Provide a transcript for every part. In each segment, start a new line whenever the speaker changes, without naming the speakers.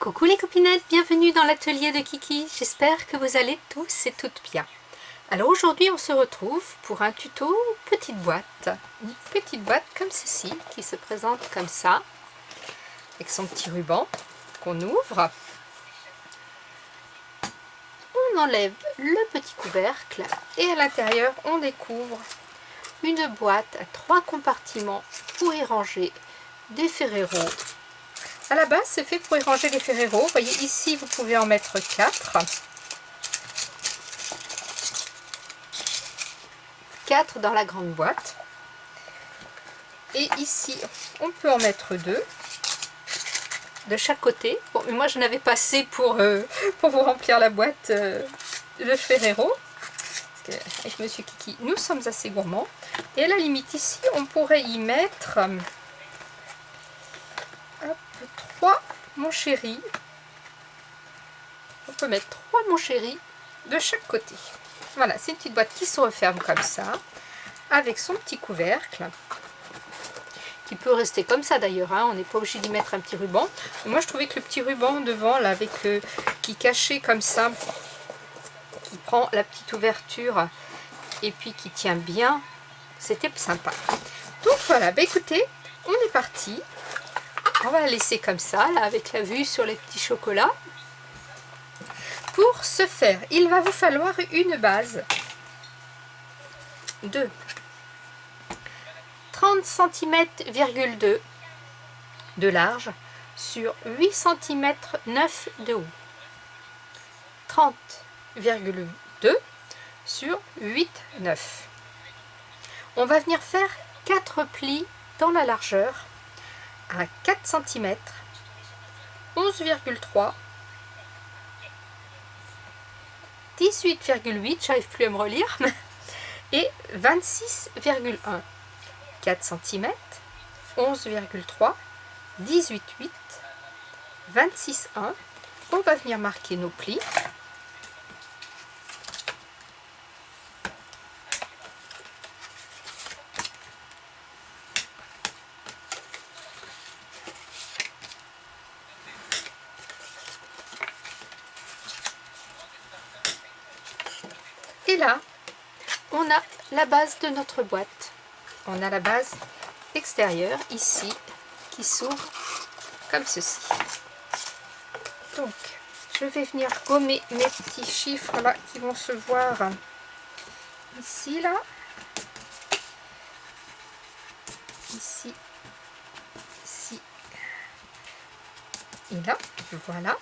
Coucou les copinettes, bienvenue dans l'atelier de Kiki, j'espère que vous allez tous et toutes bien. Alors aujourd'hui on se retrouve pour un tuto petite boîte. Une petite boîte comme ceci, qui se présente comme ça, avec son petit ruban qu'on ouvre. On enlève le petit couvercle et à l'intérieur on découvre une boîte à 3 compartiments pour y ranger des Ferrero. À la base, c'est fait pour y ranger les Ferrero. Vous voyez, ici, vous pouvez en mettre 4. 4 dans la grande boîte. Et ici, on peut en mettre 2 de chaque côté. Bon, mais moi, je n'avais pas assez pour vous remplir la boîte de Ferrero. Parce qu'avec Monsieur Kiki, nous sommes assez gourmands. Et à la limite, ici, on pourrait y mettre 3 mon chéri. On peut mettre 3 mon chéri de chaque côté. Voilà, c'est une petite boîte qui se referme comme ça, avec son petit couvercle, qui peut rester comme ça d'ailleurs, hein, on n'est pas obligé d'y mettre un petit ruban. Et moi je trouvais que le petit ruban devant, là, avec qui cachait comme ça, qui prend la petite ouverture et puis qui tient bien, c'était sympa. Donc voilà, bah écoutez, on est parti. On va la laisser comme ça, là, avec la vue sur les petits chocolats. Pour ce faire, il va vous falloir une base de 30 cm,2 de large sur 8 cm 9 de haut. 30,2 sur 8,9. On va venir faire 4 plis dans la largeur à 4 cm, 11,3, 18,8, j'arrive plus à me relire, et 26,1. 4 cm, 11,3, 18,8, 26,1. On va venir marquer nos plis. Et là, on a la base de notre boîte. On a la base extérieure ici qui s'ouvre comme ceci. Donc, je vais venir gommer mes petits chiffres là qui vont se voir ici, là, ici, ici et là. Voilà.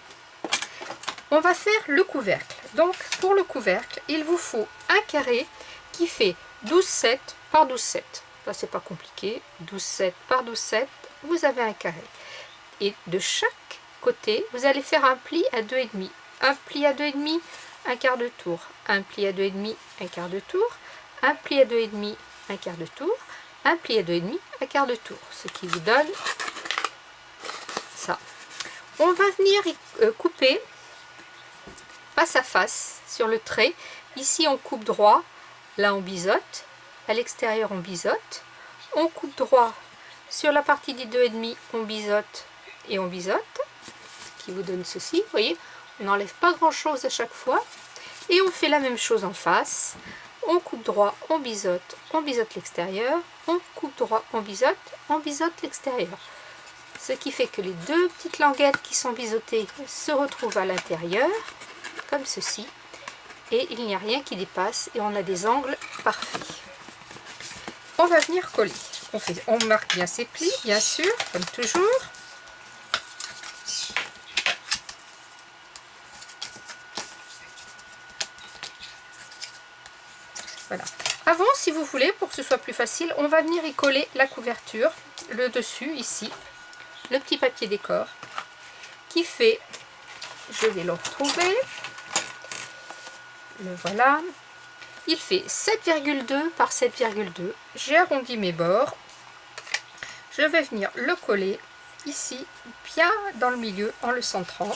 On va faire le couvercle. Donc, pour le couvercle, il vous faut un carré qui fait 12,7 par 12,7. Là, c'est pas compliqué. 12,7 par 12,7, vous avez un carré. Et de chaque côté, vous allez faire un pli à 2,5. Un pli à 2,5, un quart de tour. Un pli à 2,5, un quart de tour. Un pli à 2,5, un quart de tour. Un pli à 2,5, un quart de tour. Ce qui vous donne ça. On va venir couper face à face sur le trait. Ici on coupe droit, là on biseaute, à l'extérieur on biseaute, on coupe droit sur la partie des 2,5, on biseaute et on biseaute, qui vous donne ceci. Vous voyez, on n'enlève pas grand chose à chaque fois, et on fait la même chose en face. On coupe droit, on biseaute l'extérieur, on coupe droit, on biseaute l'extérieur. Ce qui fait que les deux petites languettes qui sont biseautées se retrouvent à l'intérieur, comme ceci, et il n'y a rien qui dépasse et on a des angles parfaits. On va venir coller. On marque bien ses plis, bien sûr, comme toujours. Voilà. Avant, si vous voulez, pour que ce soit plus facile, on va venir y coller la couverture, le dessus, ici, le petit papier décor, qui fait, je vais le retrouver, le voilà, il fait 7,2 par 7,2. J'ai arrondi mes bords. Je vais venir le coller ici, bien dans le milieu, en le centrant.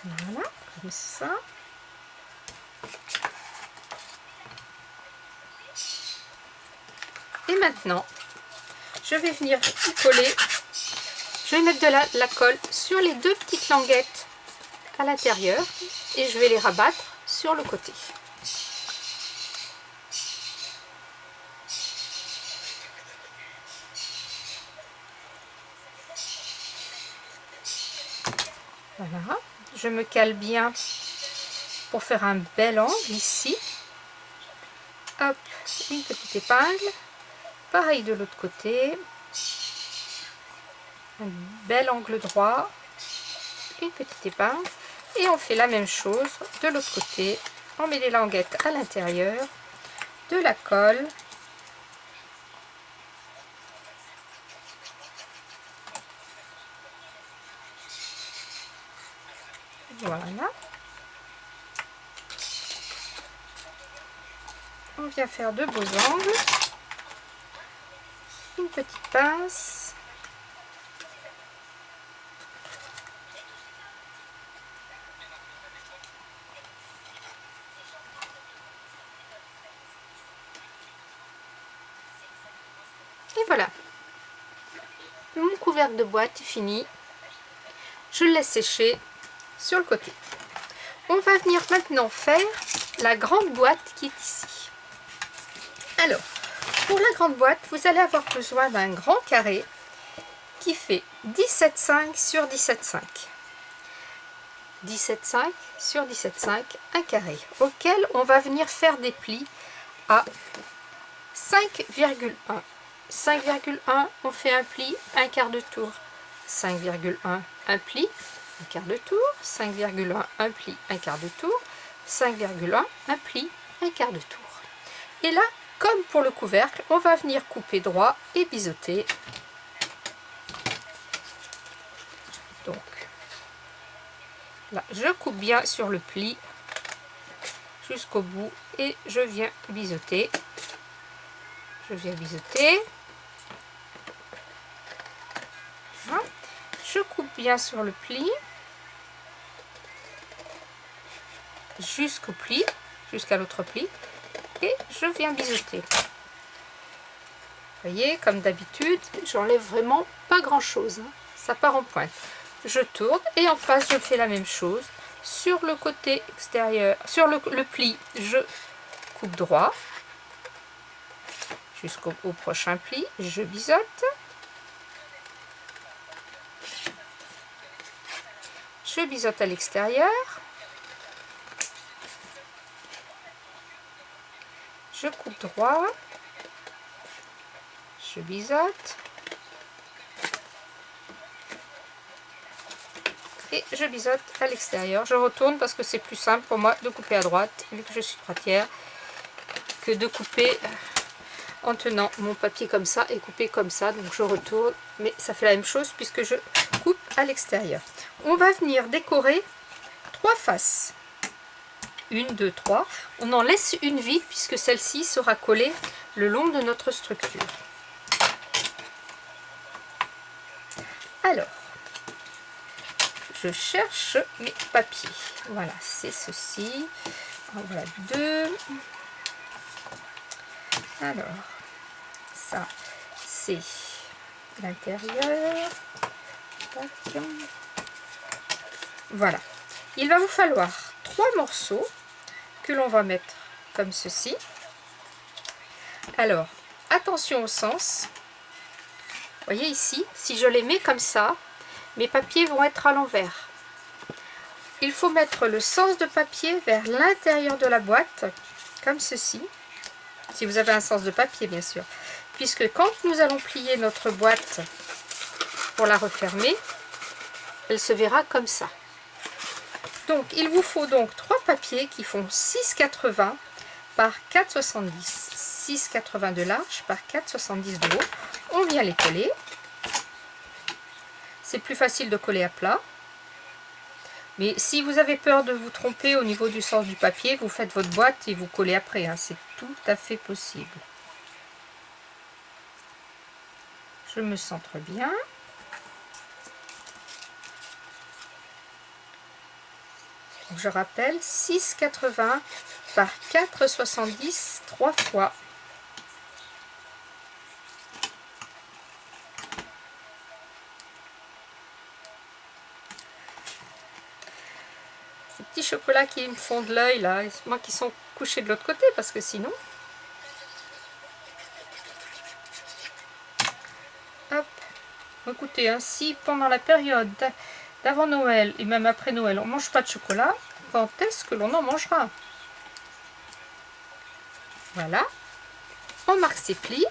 Voilà, comme ça. Et maintenant, je vais venir y coller. Je vais mettre de la colle sur les deux petites languettes à l'intérieur et je vais les rabattre sur le côté. Voilà, je me cale bien pour faire un bel angle ici. Hop, une petite épingle. Pareil de l'autre côté. Un bel angle droit. Une petite épingle. Et on fait la même chose de l'autre côté. On met les languettes à l'intérieur. De la colle. Voilà. On vient faire de beaux angles. Une petite pince. Et voilà. Mon couvercle de boîte est fini. Je le laisse sécher sur le côté. On va venir maintenant faire la grande boîte qui est ici. Alors, pour la grande boîte, vous allez avoir besoin d'un grand carré qui fait 17,5 sur 17,5. 17,5 sur 17,5, un carré, auquel on va venir faire des plis à 5,1. 5,1, on fait un pli, un quart de tour. 5,1, un pli, un quart de tour. 5,1, un pli, un quart de tour. 5,1, un pli, un quart de tour. Et là, comme pour le couvercle, on va venir couper droit et biseauter. Donc, là, je coupe bien sur le pli jusqu'au bout et je viens biseauter. Je viens biseauter. Voilà. Je coupe bien sur le pli jusqu'au pli, jusqu'à l'autre pli, et je viens biseauter. Vous voyez, comme d'habitude, j'enlève vraiment pas grand chose, hein. Ça part en pointe. Je tourne et en face je fais la même chose. Sur le côté extérieur, sur le pli, je coupe droit jusqu'au prochain pli, je biseaute. Je biseaute à l'extérieur. Je coupe droit. Je biseaute. Et je biseaute à l'extérieur. Je retourne parce que c'est plus simple pour moi de couper à droite, vu que je suis droitière, que de couper en tenant mon papier comme ça et couper comme ça. Donc je retourne, mais ça fait la même chose puisque je coupe à l'extérieur. On va venir décorer 3 faces. 1, 2, 3. On en laisse une vide puisque celle-ci sera collée le long de notre structure. Alors, je cherche mes papiers. Voilà, c'est ceci. En voilà 2. Alors, ça, c'est l'intérieur. Voilà. Il va vous falloir 3 morceaux que l'on va mettre comme ceci. Alors, attention au sens. Vous voyez ici, si je les mets comme ça, mes papiers vont être à l'envers. Il faut mettre le sens de papier vers l'intérieur de la boîte, comme ceci. Si vous avez un sens de papier, bien sûr. Puisque quand nous allons plier notre boîte pour la refermer, elle se verra comme ça. Donc, il vous faut donc 3 papiers qui font 6,80 par 4,70. 6,80 de large par 4,70 de haut. On vient les coller. C'est plus facile de coller à plat. Mais si vous avez peur de vous tromper au niveau du sens du papier, vous faites votre boîte et vous collez après, hein. C'est tout à fait possible. Je me centre bien. Donc, je rappelle, 6,80 par 4,70 3 fois. Ces petits chocolats qui me font de l'œil là, moi qui sont couchés de l'autre côté parce que sinon... Hop. Écoutez, hein, si pendant la période d'avant Noël et même après Noël, on ne mange pas de chocolat, quand est-ce que l'on en mangera? Voilà. On marque ses plis.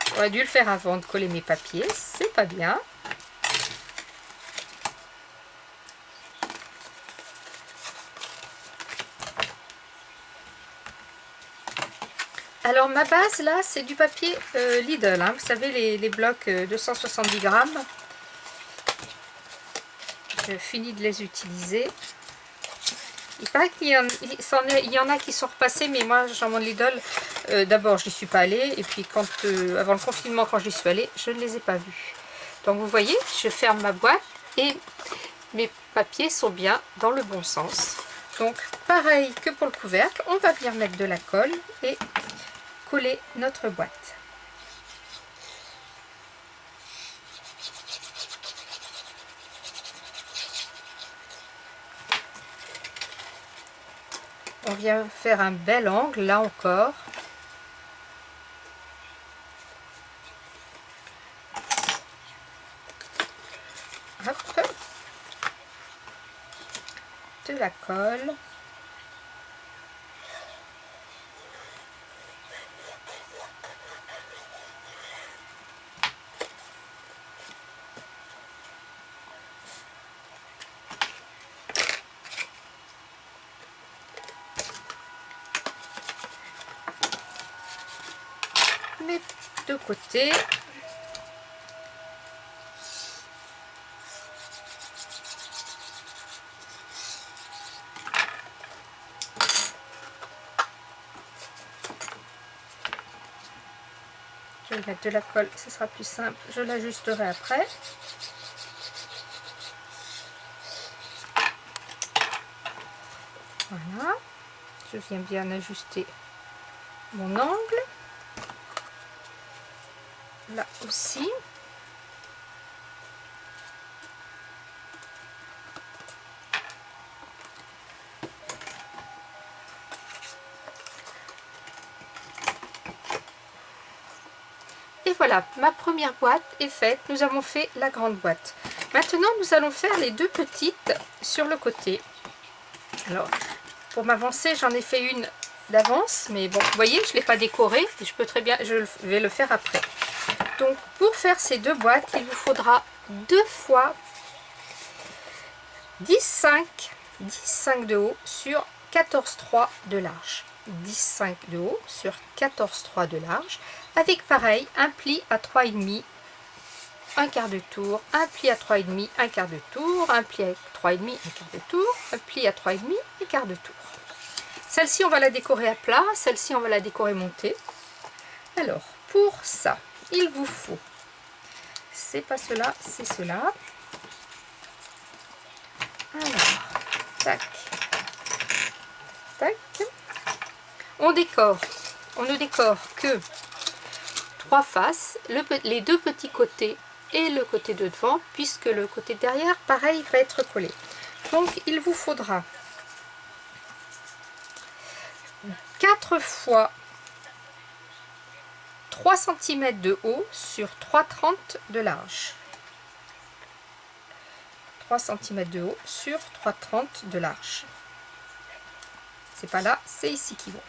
J'aurais dû le faire avant de coller mes papiers, c'est pas bien. Alors ma base là, c'est du papier Lidl, hein. Vous savez les blocs 270 grammes. Je finis de les utiliser. Il paraît qu'il y en a qui sont repassés, mais moi, dans mon Lidl, d'abord, je n'y suis pas allée. Et puis, avant le confinement, quand j'y suis allée, je ne les ai pas vus. Donc, vous voyez, je ferme ma boîte et mes papiers sont bien dans le bon sens. Donc, pareil que pour le couvercle, on va bien mettre de la colle et coller notre boîte. On vient faire un bel angle, là encore. Hop. De la colle. Mes deux côtés. Je vais mettre de la colle, ce sera plus simple. Je l'ajusterai après. Voilà. Je viens bien ajuster mon angle. Là aussi. Et voilà, ma première boîte est faite. Nous avons fait la grande boîte. Maintenant, nous allons faire les deux petites sur le côté. Alors, pour m'avancer, j'en ai fait une d'avance, mais bon, vous voyez, je ne l'ai pas décorée. Je peux très bien, je vais le faire après. Donc, pour faire ces deux boîtes, il vous faudra 2 fois 10,5 de haut sur 14,3 de large. 10,5 de haut sur 14,3 de large, avec pareil un pli à 3,5, un quart de tour, un pli à 3,5, un quart de tour, un pli à 3,5, un quart de tour, un pli à 3,5, un quart de tour. Celle-ci on va la décorer à plat, celle-ci on va la décorer montée. Alors pour ça, il vous faut, c'est pas cela, c'est cela. Alors, tac, tac. On ne décore que 3 faces, les deux petits côtés et le côté de devant, puisque le côté derrière, pareil, va être collé. Donc, il vous faudra 4 fois 3 cm de haut sur 3,30 de large. 3 cm de haut sur 3,30 de large. C'est pas là, c'est ici qui vont.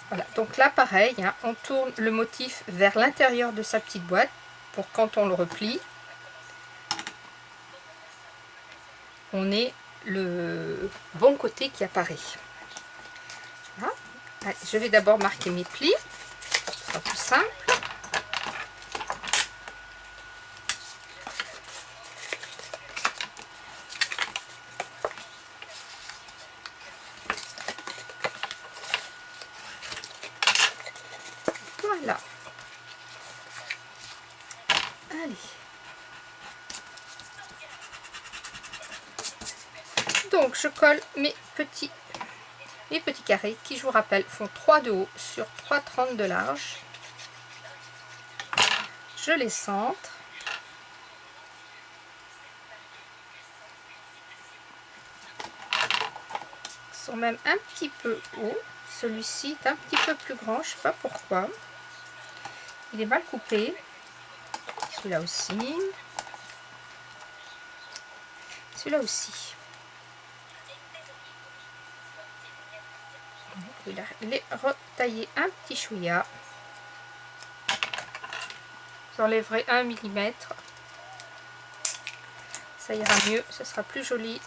Voilà, donc là pareil, hein, on tourne le motif vers l'intérieur de sa petite boîte pour quand on le replie, on ait le bon côté qui apparaît. Voilà. Allez, je vais d'abord marquer mes plis, ce sera plus simple. Voilà. Allez. Donc je colle mes petits carrés qui, je vous rappelle, font 3 de haut sur 3,30 de large. Je les centre. Ils sont même un petit peu hauts. Celui-ci est un petit peu plus grand, je ne sais pas pourquoi. Il est mal coupé. Celui-là aussi. Celui-là aussi. Il est retaillé un petit chouïa. J'enlèverai 1 mm. Ça ira mieux, ce sera plus joli.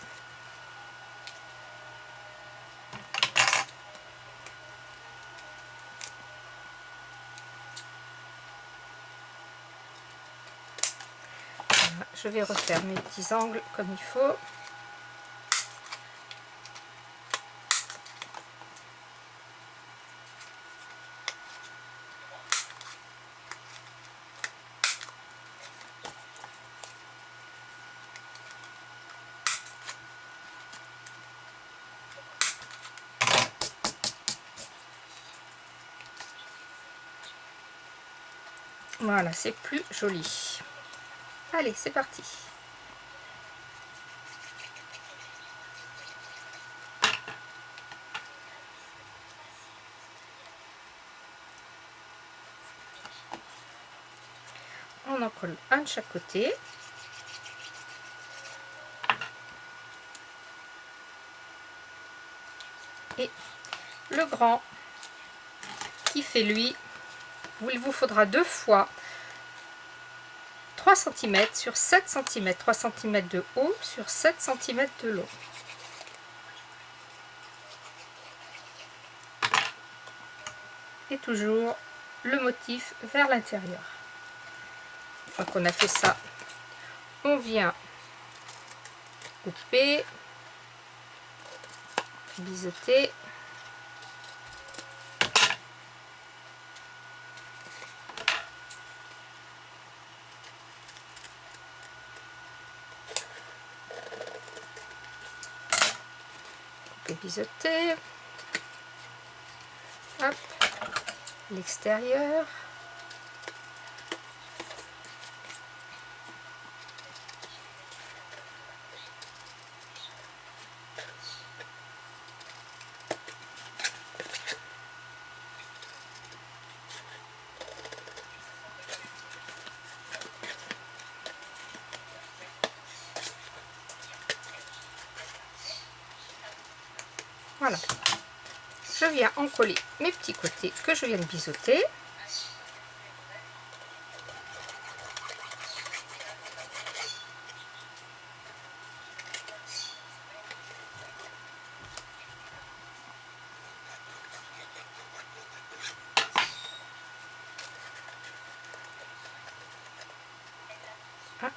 Voilà, je vais refaire mes petits angles comme il faut. Voilà, c'est plus joli. Allez, c'est parti. On en colle un de chaque côté. Et le grand qui fait lui, il vous faudra 2 fois 3 cm sur 7 cm, 3 cm de haut sur 7 cm de long. Et toujours le motif vers l'intérieur. Une fois qu'on a fait ça, on vient couper, biseauter. Couper, biseauter. Hop, l'extérieur. Voilà, je viens en coller mes petits côtés que je viens de biseauter. Hop.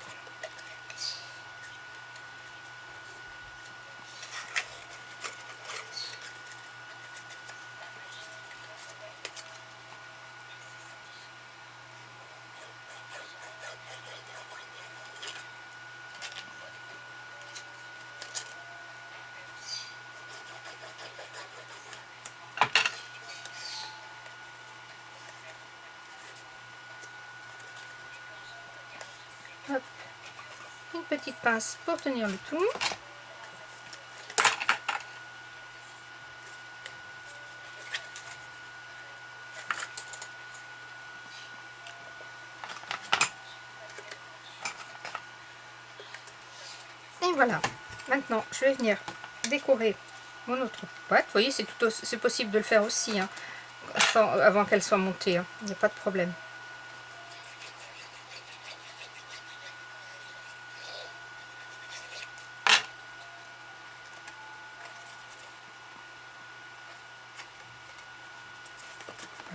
Hop. Une petite pince pour tenir le tout. Et voilà, maintenant je vais venir décorer mon autre boîte. Vous voyez, c'est possible de le faire aussi, hein, avant qu'elle soit montée, hein. Il n'y a pas de problème.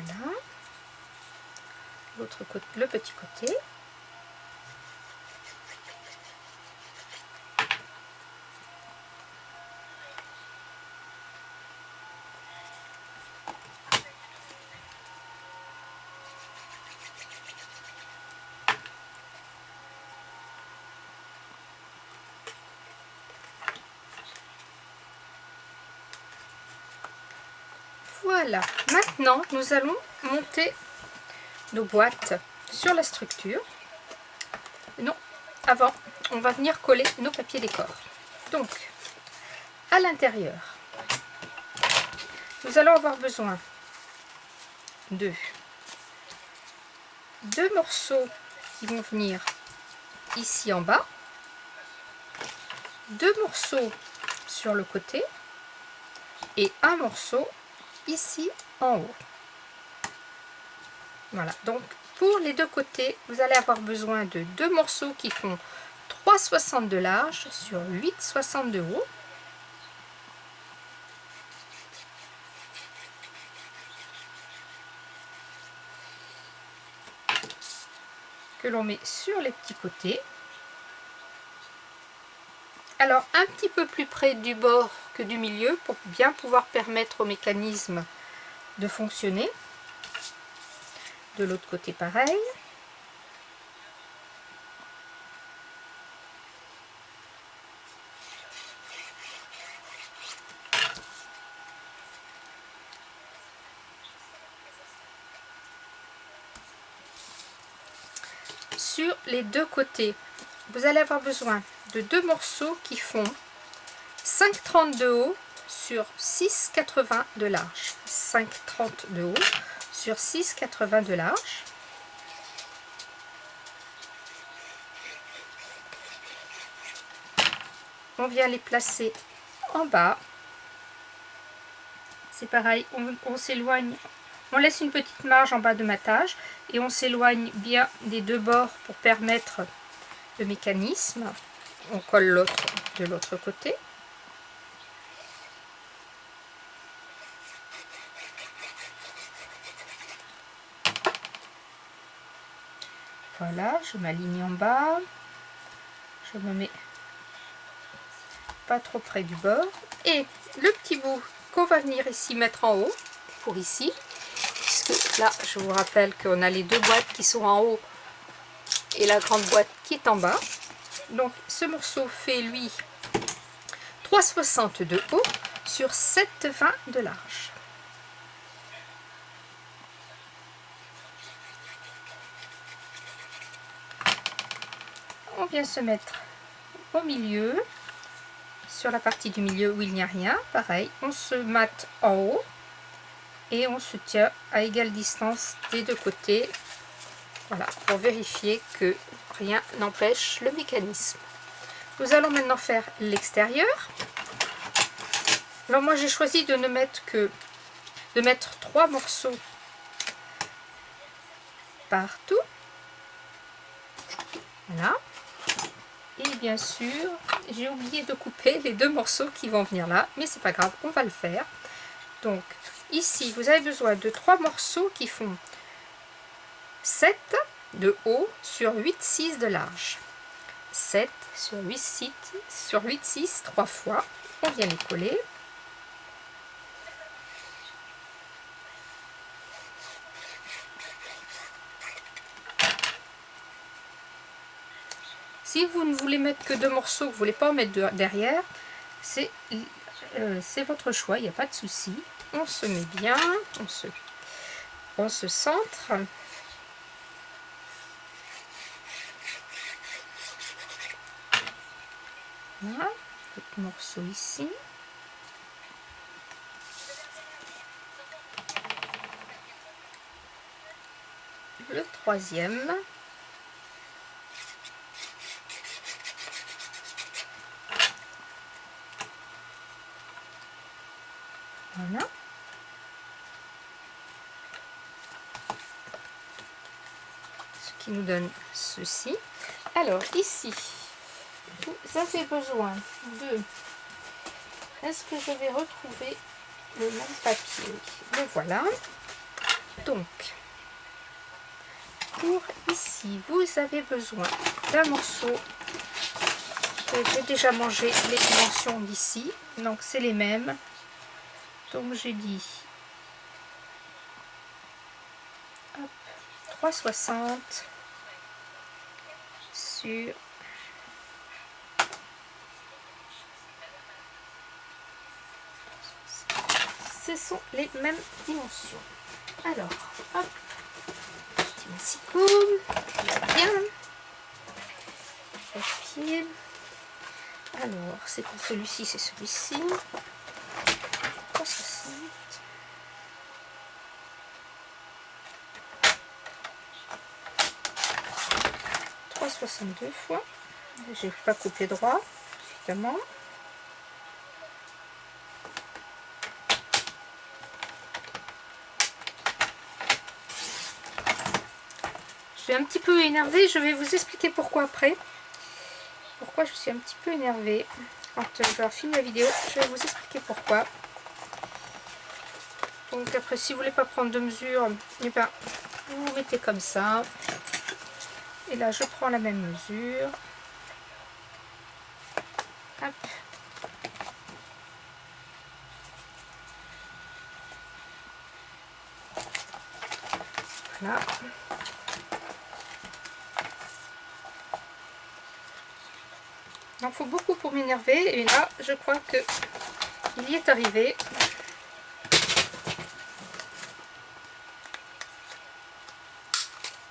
Voilà, l'autre côté, le petit côté. Voilà, maintenant nous allons monter nos boîtes sur la structure. Non, avant, on va venir coller nos papiers décor. Donc, à l'intérieur, nous allons avoir besoin de deux morceaux qui vont venir ici en bas, deux morceaux sur le côté et un morceau ici en haut. Voilà, donc pour les deux côtés, vous allez avoir besoin de deux morceaux qui font 3,60 de large sur 8,60 de haut. Que l'on met sur les petits côtés. Alors un petit peu plus près du bord que du milieu pour bien pouvoir permettre au mécanisme de fonctionner. De l'autre côté pareil. Sur les deux côtés, vous allez avoir besoin de deux morceaux qui font 5,30 de haut sur 6,80 de large. 5,30 de haut sur 6,80 de large. On vient les placer en bas. C'est pareil, on s'éloigne, on laisse une petite marge en bas de matage et on s'éloigne bien des deux bords pour permettre le mécanisme. On colle l'autre de l'autre côté. Voilà, je m'aligne en bas. Je me mets pas trop près du bord. Et le petit bout qu'on va venir ici mettre en haut, pour ici, puisque là, je vous rappelle qu'on a les deux boîtes qui sont en haut et la grande boîte qui est en bas. Donc, ce morceau fait, lui, 3,60 de haut sur 7,20 de large. On vient se mettre au milieu, sur la partie du milieu où il n'y a rien, pareil, on se mate en haut et on se tient à égale distance des deux côtés, voilà, pour vérifier que rien n'empêche le mécanisme. Nous allons maintenant faire l'extérieur. Alors moi j'ai choisi de ne mettre que mettre 3 morceaux partout, voilà. Et bien sûr, j'ai oublié de couper les deux morceaux qui vont venir là, mais c'est pas grave, on va le faire. Donc ici, vous avez besoin de 3 morceaux qui font 7 de haut sur 8,6 de large. 7 sur 8,6 sur 8,6 3 fois. On vient les coller. Si vous ne voulez mettre que 2 morceaux, vous ne voulez pas en mettre derrière, c'est votre choix, il n'y a pas de souci. On se met bien, on se centre. Voilà, l'autre morceau ici. Le troisième. Voilà. Ce qui nous donne ceci. Alors ici, vous avez besoin de... Est-ce que je vais retrouver le même papier? Le voilà. Donc, pour ici, vous avez besoin d'un morceau. J'ai déjà mangé les dimensions d'ici, donc c'est les mêmes. Donc j'ai dit 3,60 sur 7,20. ce sont les mêmes dimensions. Alors, hop, petit massicot, bien. Papier. Alors, c'est pour celui-ci, c'est celui-ci. 360. 362 fois. J'ai pas coupé droit, évidemment. Je suis un petit peu énervée, je vais vous expliquer pourquoi après. Pourquoi je suis un petit peu énervée. Quand je vais finir la vidéo, je vais vous expliquer pourquoi. Donc après, si vous voulez pas prendre de mesure, et ben, vous mettez comme ça. Et là, je prends la même mesure. Hop. Voilà. Il en faut beaucoup pour m'énerver. Et là, je crois que il y est arrivé.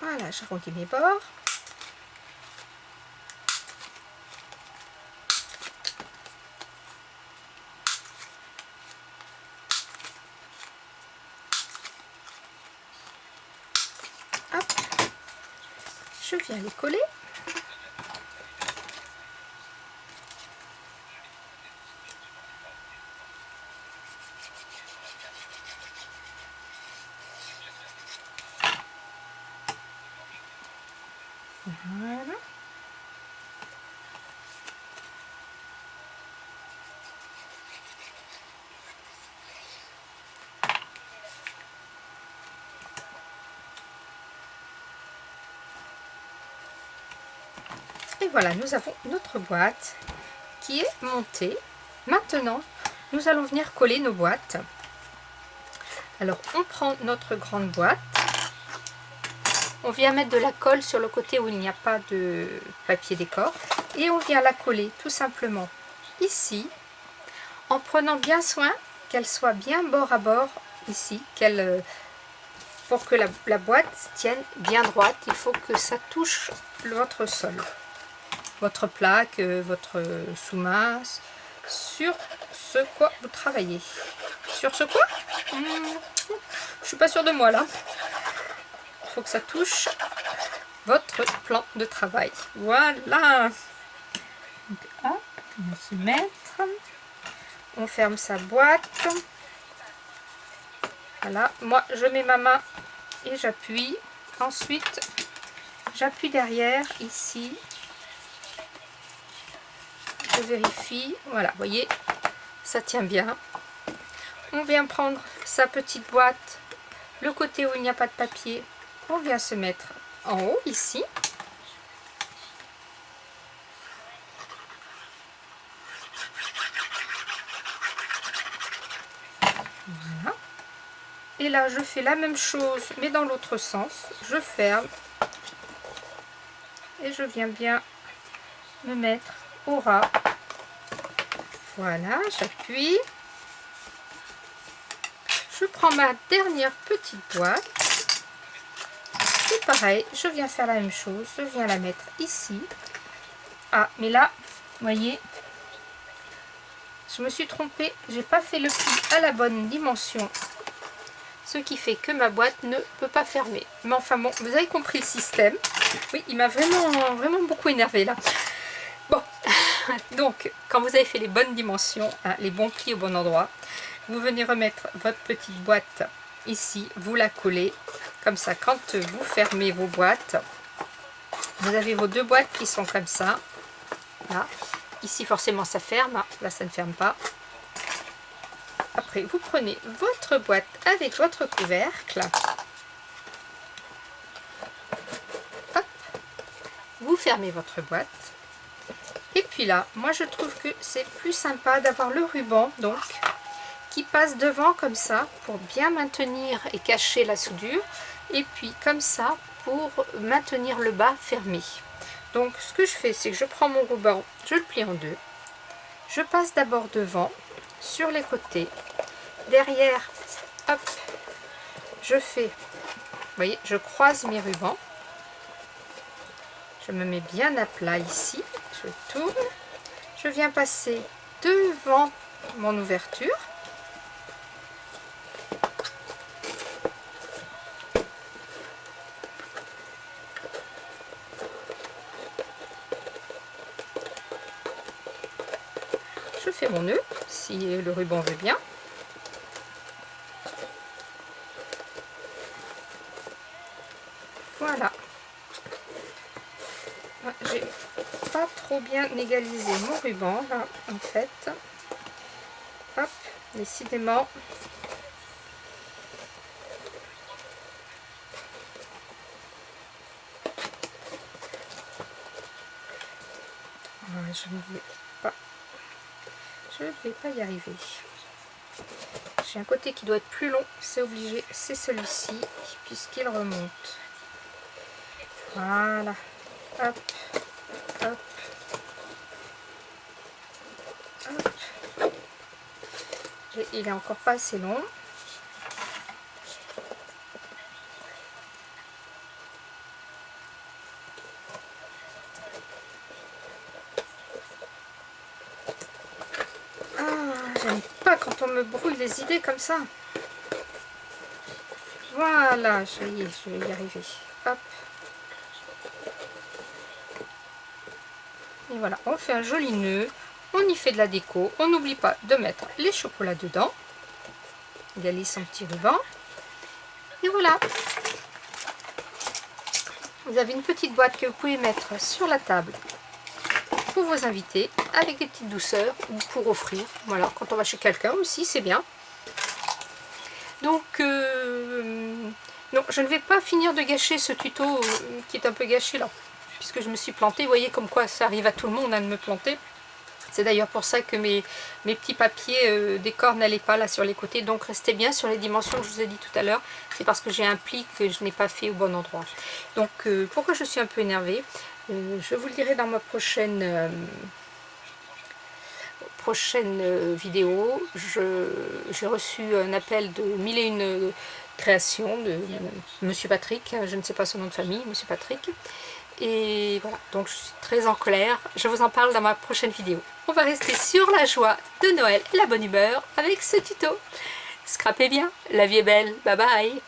Voilà, j'arrondis mes bords. Hop. Je viens les coller. Voilà. Et voilà, nous avons notre boîte qui est montée. Maintenant, nous allons venir coller nos boîtes. Alors, on prend notre grande boîte. On vient mettre de la colle sur le côté où il n'y a pas de papier décor. Et on vient la coller tout simplement ici, en prenant bien soin qu'elle soit bien bord à bord ici, pour que la boîte tienne bien droite. Il faut que ça touche votre sol, votre plaque, votre sous-masse, sur ce quoi vous travaillez. Sur ce quoi je suis pas sûre de moi là. Il faut que ça touche votre plan de travail. Voilà. Donc, hop, on va se mettre. On ferme sa boîte. Voilà. Moi, je mets ma main et j'appuie. Ensuite, j'appuie derrière, ici. Je vérifie. Voilà, vous voyez, ça tient bien. On vient prendre sa petite boîte, le côté où il n'y a pas de papier. On vient se mettre en haut, ici. Voilà. Et là, je fais la même chose, mais dans l'autre sens. Je ferme. Et je viens bien me mettre au ras. Voilà, j'appuie. Je prends ma dernière petite boîte. Et pareil, je viens faire la même chose. Je viens la mettre ici. Ah, mais là, vous voyez, je me suis trompée. J'ai pas fait le pli à la bonne dimension. Ce qui fait que ma boîte ne peut pas fermer. Mais enfin bon, vous avez compris le système. Oui, il m'a vraiment beaucoup énervé là. Bon, donc, quand vous avez fait les bonnes dimensions, hein, les bons plis au bon endroit, vous venez remettre votre petite boîte ici, vous la collez. Comme ça, quand vous fermez vos boîtes, vous avez vos deux boîtes qui sont comme ça. Là. Ici, forcément, ça ferme. Là, ça ne ferme pas. Après, vous prenez votre boîte avec votre couvercle. Hop. Vous fermez votre boîte. Et puis là, moi, je trouve que c'est plus sympa d'avoir le ruban, donc, qui passe devant comme ça pour bien maintenir et cacher la soudure, et puis comme ça pour maintenir le bas fermé. Donc ce que je fais, c'est que je prends mon ruban, je le plie en deux, je passe d'abord devant sur les côtés Derrière, hop, je fais, vous voyez, je croise mes rubans. Je me mets bien à plat ici, je tourne, je viens passer devant mon ouverture. Je fais mon nœud, si le ruban veut bien. Voilà. J'ai pas trop bien égalisé mon ruban là en fait. Hop, décidément. Je ne vais pas y arriver. J'ai un côté qui doit être plus long, c'est obligé, c'est celui-ci, puisqu'il remonte. Voilà. Hop, hop, hop. Et il est encore pas assez long. J'aime pas quand on me brouille les idées comme ça. Voilà, je vais y arriver. Hop. Et voilà, on fait un joli nœud. On y fait de la déco. On n'oublie pas de mettre les chocolats dedans. Égalise son petit ruban. Et voilà. Vous avez une petite boîte que vous pouvez mettre sur la table pour vos invités, avec des petites douceurs ou pour offrir. Voilà, quand on va chez quelqu'un aussi, c'est bien. Donc, non, je ne vais pas finir de gâcher ce tuto qui est un peu gâché là, puisque je me suis plantée. Vous voyez comme quoi ça arrive à tout le monde de me planter. C'est d'ailleurs pour ça que mes petits papiers décor n'allaient pas là sur les côtés. Donc restez bien sur les dimensions que je vous ai dit tout à l'heure. C'est parce que j'ai un pli que je n'ai pas fait au bon endroit. Donc pourquoi je suis un peu énervée, je vous le dirai dans ma prochaine vidéo. J'ai reçu un appel de 1001 créations de Monsieur Patrick. Je ne sais pas son nom de famille, Monsieur Patrick. Et voilà, donc je suis très en colère. Je vous en parle dans ma prochaine vidéo. On va rester sur la joie de Noël et la bonne humeur avec ce tuto. Scrapez bien, la vie est belle, bye bye.